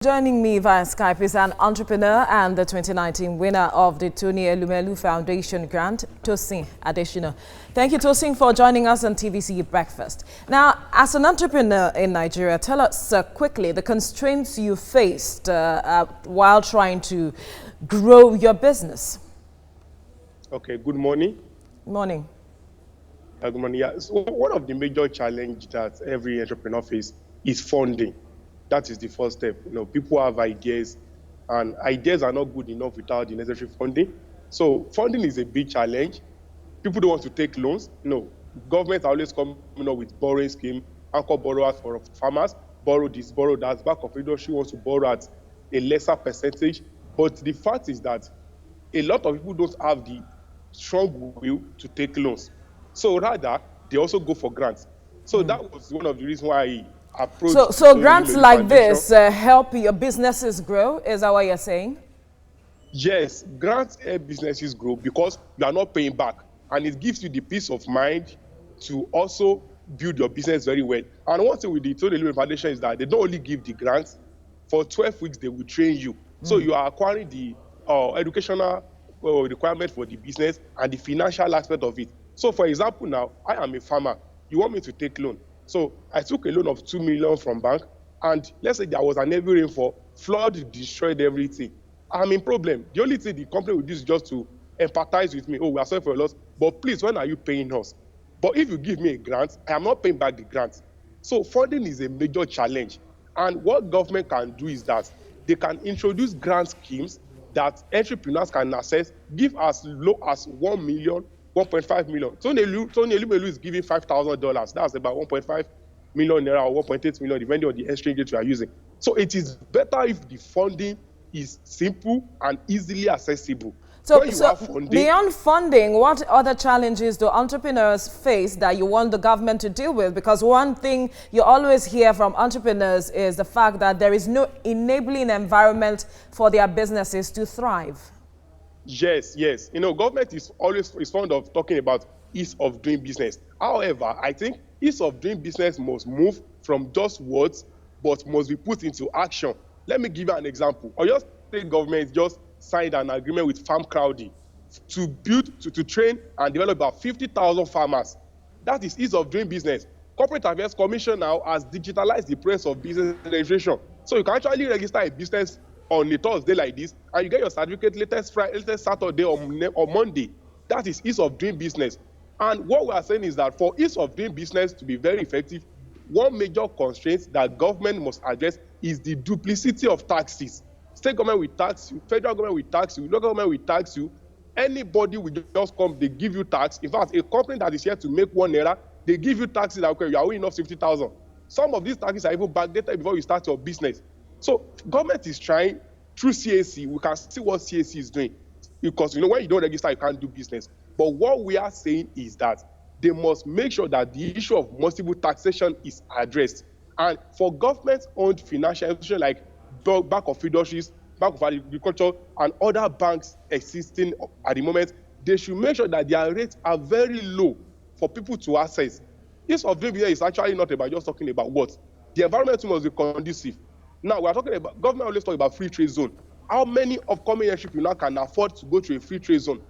Joining me via Skype is an entrepreneur and the 2019 winner of the Tony Elumelu Foundation grant, Tosin Adesina. Thank you, Tosin, for joining us on TVC Breakfast. Now, as an entrepreneur in Nigeria, tell us quickly the constraints you faced while trying to grow your business. Okay, good morning. Morning. Good morning. Yeah. So one of the major challenges that every entrepreneur faces is funding. That is the first step. People have ideas, and ideas are not good enough without the necessary funding. So funding is a big challenge. People don't want to take loans. Governments are always coming up with borrowing scheme, anchor borrowers for farmers, borrow this, borrow that. Back of industry wants to borrow at a lesser percentage. But the fact is that a lot of people don't have the strong will to take loans. So rather, they also go for grants. So that was one of the reasons why I approached. So grants like this help your businesses grow, is that what you're saying? Yes, grants help businesses grow because you are not paying back. And it gives you the peace of mind to also build your business very well. And one thing with the Tony Elumelu Foundation is that they don't only give the grants. For 12 weeks, they will train you. So you are acquiring the educational requirement for the business and the financial aspect of it. So for example, now, I am a farmer. You want me to take loan. So I took a loan of 2 million from bank, and let's say there was an heavy rainfall, flood destroyed everything. I'm in problem. The only thing the company will do is just to empathize with me. Oh, we are sorry for your loss, but please, when are you paying us? But if you give me a grant, I am not paying back the grant. So funding is a major challenge. And what government can do is that they can introduce grant schemes that entrepreneurs can access, give as low as 1 million, 1.5 million. Tony Elumelu is giving $5,000. That's about 1.5 million naira or 1.8 million, depending on the exchange rate you are using. So it is better if the funding is simple and easily accessible. So beyond funding, what other challenges do entrepreneurs face that you want the government to deal with? Because one thing you always hear from entrepreneurs is the fact that there is no enabling environment for their businesses to thrive. Yes. Government is always fond of talking about ease of doing business. However, I think ease of doing business must move from just words, but must be put into action. Let me give you an example. Oyo State government just signed an agreement with Farm Crowdy to train and develop about 50,000 farmers. That is ease of doing business. Corporate Affairs Commission now has digitalized the process of business registration. So you can actually register a business on a Thursday like this, and you get your certificate latest Saturday or Monday. That is ease of doing business. And what we are saying is that for ease of doing business to be very effective, one major constraint that government must address is the duplicity of taxes. State government will tax you, federal government will tax you, local government will tax you. Anybody will just come, they give you tax. In fact, a company that is here to make 1 naira, they give you taxes that, okay, you are owing off 50,000. Some of these taxes are even backdated before you start your business. So government is trying through CAC. We can see what CAC is doing, because when you don't register, you can't do business. But what we are saying is that they must make sure that the issue of multiple taxation is addressed. And for government-owned financial institutions like Bank of Industries, Bank of Agriculture, and other banks existing at the moment, they should make sure that their rates are very low for people to access. Ease of doing business is actually not about just talking about what. The environment must be conducive. Now, we are talking about, government always talk about free trade zone. How many upcoming entrepreneurs can afford to go to a free trade zone?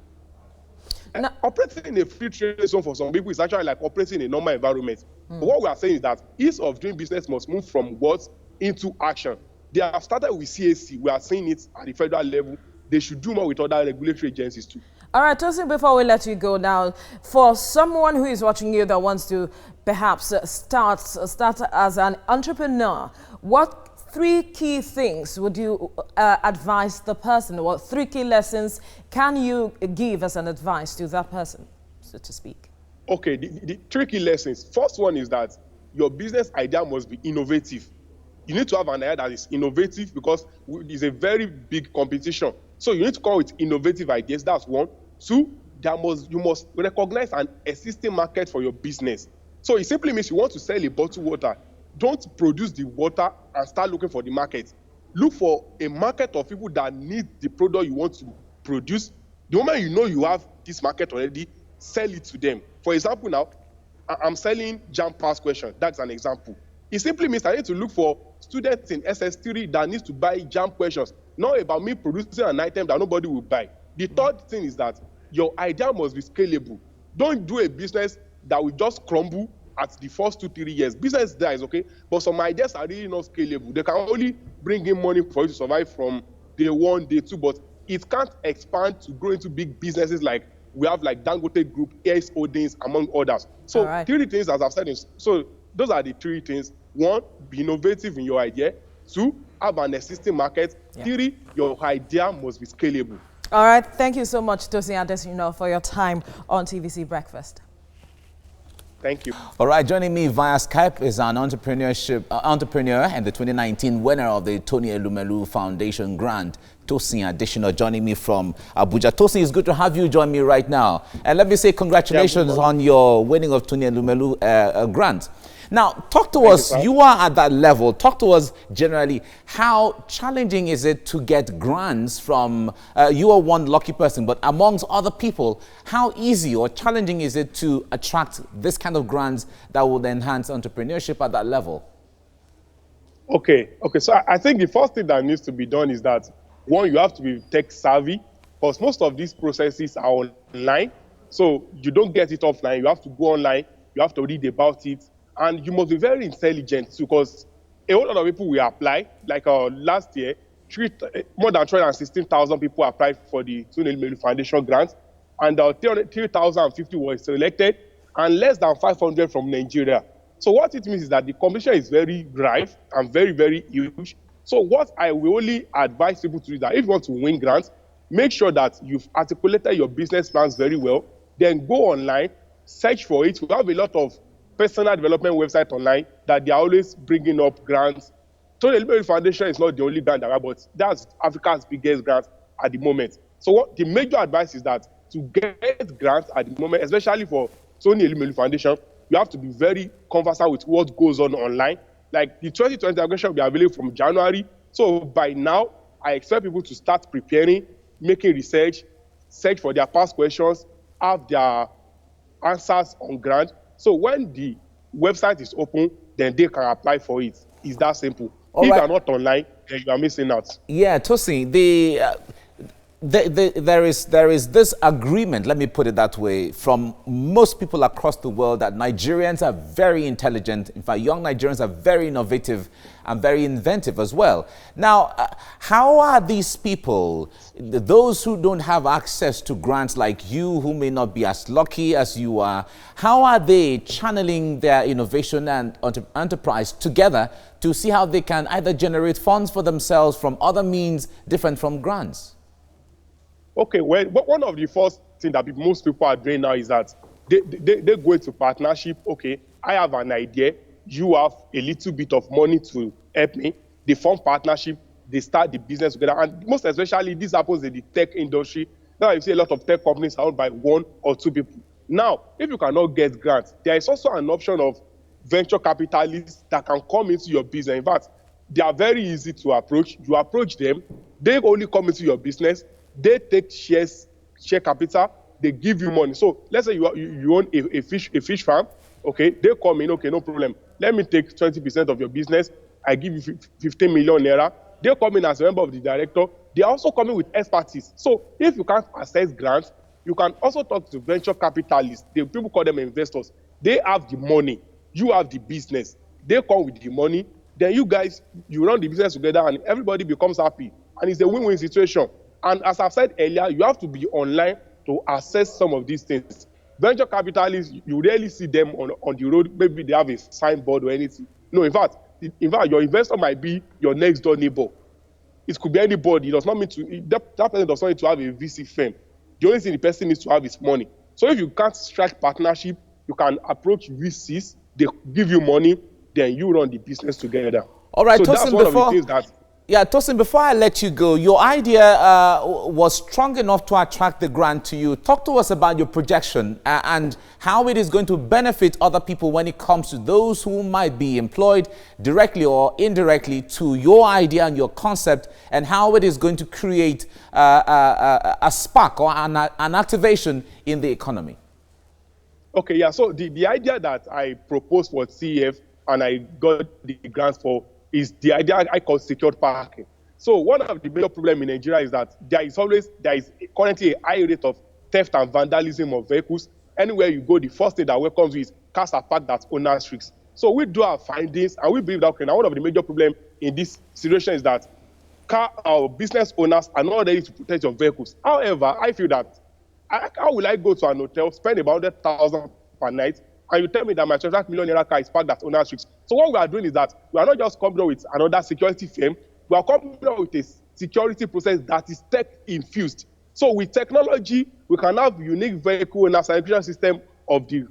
No. Operating in a free trade zone for some people is actually like operating in a normal environment. But what we are saying is that ease of doing business must move from words into action. They have started with CAC. We are seeing it at the federal level. They should do more with other regulatory agencies too. All right, Tosin, before we let you go now, for someone who is watching you that wants to perhaps start as an entrepreneur, what 3 key things would you advise the person? What 3 key lessons can you give as an advice to that person, so to speak? Okay, the 3 key lessons. First one is that your business idea must be innovative. You need to have an idea that is innovative because it's a very big competition. So you need to come with innovative ideas. That's 1. 2, you must recognize an existing market for your business. So it simply means you want to sell a bottled water. Don't produce the water and start looking for the market. Look for a market of people that need the product you want to produce. The moment you know you have this market already, sell it to them. For example, now, I'm selling jam pass question. That's an example. It simply means I need to look for students in SS3 that needs to buy jam questions, not about me producing an item that nobody will buy. The third thing is that your idea must be scalable. Don't do a business that will just crumble at the first 2-3 years. Business dies, okay? But some ideas are really not scalable. They can only bring in money for you to survive from day 1, day 2, but it can't expand to grow into big businesses like we have like Dangote Group, AS Holdings, among others. So right. 3 things, as I've said, so those are the 3 things. 1, be innovative in your idea. 2, have an existing market. 3, your idea must be scalable. All right. Thank you so much, Tosin Adesina, for your time on TVC Breakfast. Thank you. All right, joining me via Skype is an entrepreneur and the 2019 winner of the Tony Elumelu Foundation grant, Tosin Adesina, joining me from Abuja. Tosin, it's good to have you join me right now. And let me say congratulations on your winning of Tony Elumelu grant. Now, talk to us. You are at that level. Talk to us generally. How challenging is it to get grants from, you are one lucky person, but amongst other people, how easy or challenging is it to attract this kind of grants that will enhance entrepreneurship at that level? Okay. So I think the first thing that needs to be done is that, 1, you have to be tech savvy, because most of these processes are online. So you don't get it offline. You have to go online. You have to read about it. And you must be very intelligent, because a whole lot of people will apply. Like last year, more than 316,000 people applied for the Tosin Elumelu Foundation grant, and 3,050 were selected, and less than 500 from Nigeria. So what it means is that the competition is very rife and very, very huge. So what I will only advise people to do is that if you want to win grants, make sure that you've articulated your business plans very well. Then go online, search for it. We have a lot of personal development website online that they are always bringing up grants. Tosin Elumelu Foundation is not the only grant that I have, but that's Africa's biggest grant at the moment. So what the major advice is that to get grants at the moment, especially for Tosin Elumelu Foundation, you have to be very conversant with what goes on online. Like the 2020 allocation will be available from January. So by now, I expect people to start preparing, making research, search for their past questions, have their answers on grant. So when the website is open, then they can apply for it. It's that simple. If you are not online, then you are missing out. Yeah, Tosin, there is this agreement, let me put it that way, from most people across the world that Nigerians are very intelligent. In fact, young Nigerians are very innovative and very inventive as well. Now, how are these people, those who don't have access to grants like you, who may not be as lucky as you are, how are they channeling their innovation and enterprise together to see how they can either generate funds for themselves from other means different from grants? Okay, well, one of the first things that most people are doing now is that they go into partnership. Okay, I have an idea. You have a little bit of money to help me. They form partnership. They start the business together. And most especially, this happens in the tech industry. Now you see a lot of tech companies owned by 1 or 2 people. Now, if you cannot get grants, there is also an option of venture capitalists that can come into your business. In fact, they are very easy to approach. You approach them. They only come into your business. They take share capital, they give you money. So let's say you own a fish farm, okay? They come in, okay, no problem. Let me take 20% of your business. I give you 15 million naira. They come in as a member of the director. They are also coming with expertise. So if you can't access grants, you can also talk to venture capitalists. People call them investors. They have the money. You have the business. They come with the money. Then you guys, you run the business together and everybody becomes happy. And it's a win-win situation. And as I've said earlier, you have to be online to assess some of these things. Venture capitalists, you rarely see them on the road. Maybe they have a signboard or anything. No, in fact, your investor might be your next door neighbor. It could be anybody. It does not mean that person does not need to have a VC firm. The only thing the person needs to have is money. So if you can't strike partnership, you can approach VCs. They give you money, then you run the business together. All right, so Tosin, that's one of the things that. Yeah, Tosin, before I let you go, your idea was strong enough to attract the grant to you. Talk to us about your projection and how it is going to benefit other people when it comes to those who might be employed directly or indirectly to your idea and your concept, and how it is going to create a spark or an activation in the economy. Okay, yeah, so the idea that I proposed for CEF and I got the grants for is the idea I call secured parking. So one of the major problems in Nigeria is that there is currently a high rate of theft and vandalism of vehicles. Anywhere you go, the first thing that welcomes you is cars are parked at owners' risks. So we do our findings, and we believe that one of the major problems in this situation is that business owners are not ready to protect your vehicles. However, I feel that how will I go to an hotel, spend about 100,000 per night, and you tell me that my 25 million naira car is parked at owner's risks? So what we are doing is that we are not just coming up with another security firm, we are coming up with a security process that is tech-infused. So with technology, we can have unique vehicle and identification system of the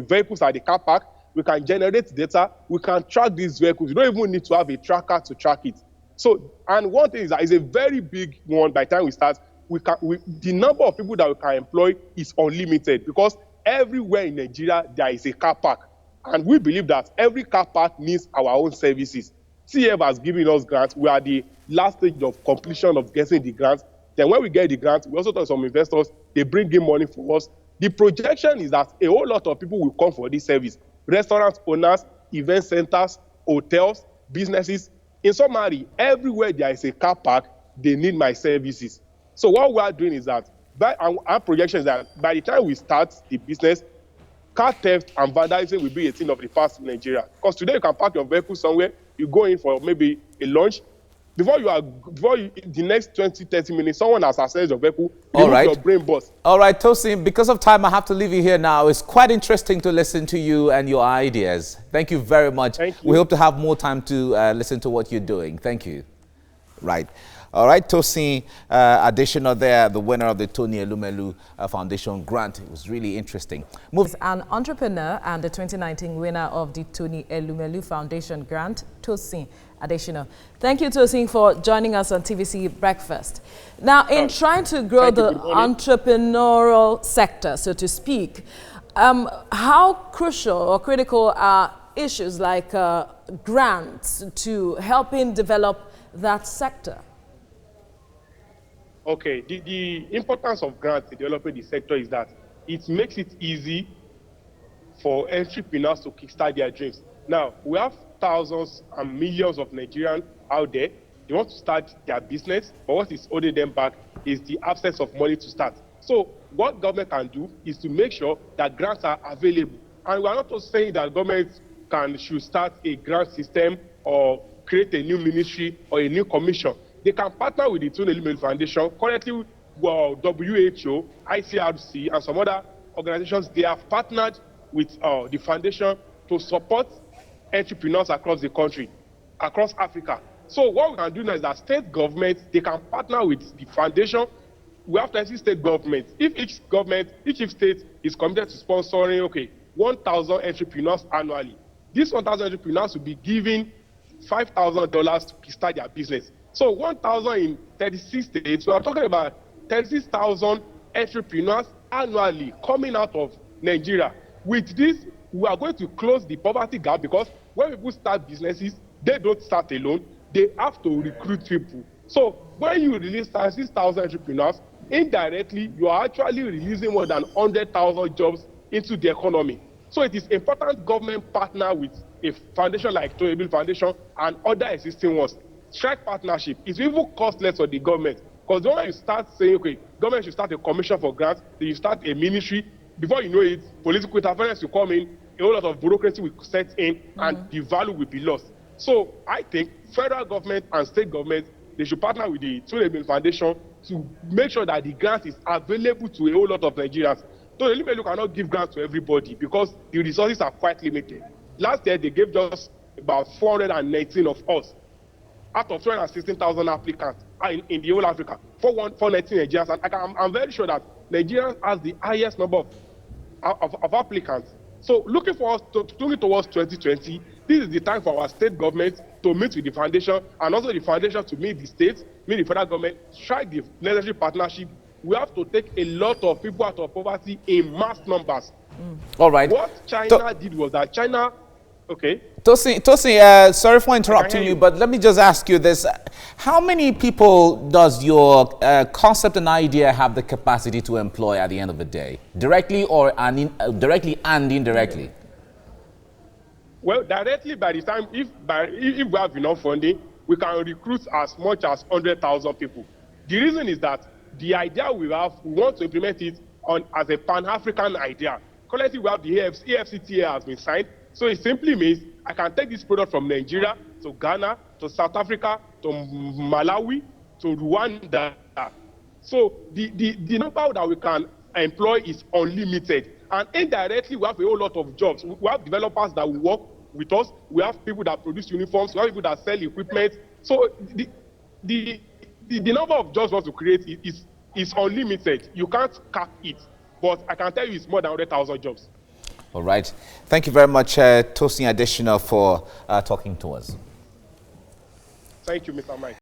vehicles at the car park. We can generate data. We can track these vehicles. You don't even need to have a tracker to track it. So, and one thing is that it's a very big one. By the time we start, the number of people that we can employ is unlimited, because everywhere in Nigeria there is a car park, and we believe that every car park needs our own services. CF has given us grants. We are the last stage of completion of getting the grants. Then when we get the grants, we also talk to some investors. They bring in money for us. The projection is that a whole lot of people will come for this service. Restaurant owners, event centers, hotels, businesses. In summary, everywhere there is a car park, they need my services. So what we are doing is that, our projection is that by the time we start the business, car theft and vandalism will be a thing of the past in Nigeria. Because today you can park your vehicle somewhere, you go in for maybe a lunch. Before the next 20, 30 minutes, someone has accessed your vehicle, your brain burst. All right, Tosin, because of time, I have to leave you here now. It's quite interesting to listen to you and your ideas. Thank you very much. Thank you. We hope to have more time to listen to what you're doing. Thank you. Right. All right, Tosin Adesina there, the winner of the Tony Elumelu Foundation grant. It was really interesting. An entrepreneur and the 2019 winner of the Tony Elumelu Foundation grant, Tosin Adesina. Thank you, Tosin, for joining us on TVC Breakfast. Now, in trying to grow the entrepreneurial sector, so to speak, how crucial or critical are issues like grants to helping develop that sector? Okay, the importance of grants in developing the sector is that it makes it easy for entrepreneurs to kickstart their dreams. Now, we have thousands and millions of Nigerians out there. They want to start their business, but what is holding them back is the absence of money to start. So what government can do is to make sure that grants are available. And we are not just saying that government should start a grant system or create a new ministry or a new commission. They can partner with the Tony Elumelu Foundation. Currently, WHO, ICRC, and some other organizations, they have partnered with the foundation to support entrepreneurs across the country, across Africa. So what we can do now is that state governments, they can partner with the foundation. We have 20 state governments. If each state is committed to sponsoring, 1,000 entrepreneurs annually, these 1,000 entrepreneurs will be given $5,000 to start their business. So 1,000 in 36 states, we are talking about 36,000 entrepreneurs annually coming out of Nigeria. With this, we are going to close the poverty gap, because when people start businesses, they don't start alone. They have to recruit people. So when you release 36,000 entrepreneurs, indirectly, you are actually releasing more than 100,000 jobs into the economy. So it is important government partner with a foundation like Tony Elumelu Foundation and other existing ones. Strike partnership. It will even cost less for the government, because when you start saying, government should start a commission for grants, then you start a ministry, before you know it, political interference will come in, a whole lot of bureaucracy will set in, and the value will be lost. So I think federal government and state government, they should partner with the Tony Elumelu Foundation to make sure that the grant is available to a whole lot of Nigerians. Tony Elumelu cannot give grants to everybody, because the resources are quite limited. Last year, they gave just about 419 of us out of 216,000 applicants in the whole Africa, 419 Nigerians. And I'm very sure that Nigerians has the highest number of applicants. So looking towards 2020, this is the time for our state government to meet with the foundation, and also the foundation to meet the states, meet the federal government, strike the necessary partnership. We have to take a lot of people out of poverty in mass numbers. All right. What China did was that China... Okay. Tosin, sorry for interrupting you, but let me just ask you this. How many people does your concept and idea have the capacity to employ at the end of the day? Directly and indirectly? Well, directly by the time, if we have enough funding, we can recruit as much as 100,000 people. The reason is that the idea we want to implement it as a Pan-African idea. Currently, we have the AFCTA has been signed. So it simply means I can take this product from Nigeria to Ghana, to South Africa, to Malawi, to Rwanda. So the number that we can employ is unlimited. And indirectly, we have a whole lot of jobs. We have developers that will work with us. We have people that produce uniforms. We have people that sell equipment. So the number of jobs we want to create is unlimited. You can't cap it. But I can tell you it's more than 100,000 jobs. All right. Thank you very much, Tosin Adesina, for talking to us. Thank you, Mr. Mike.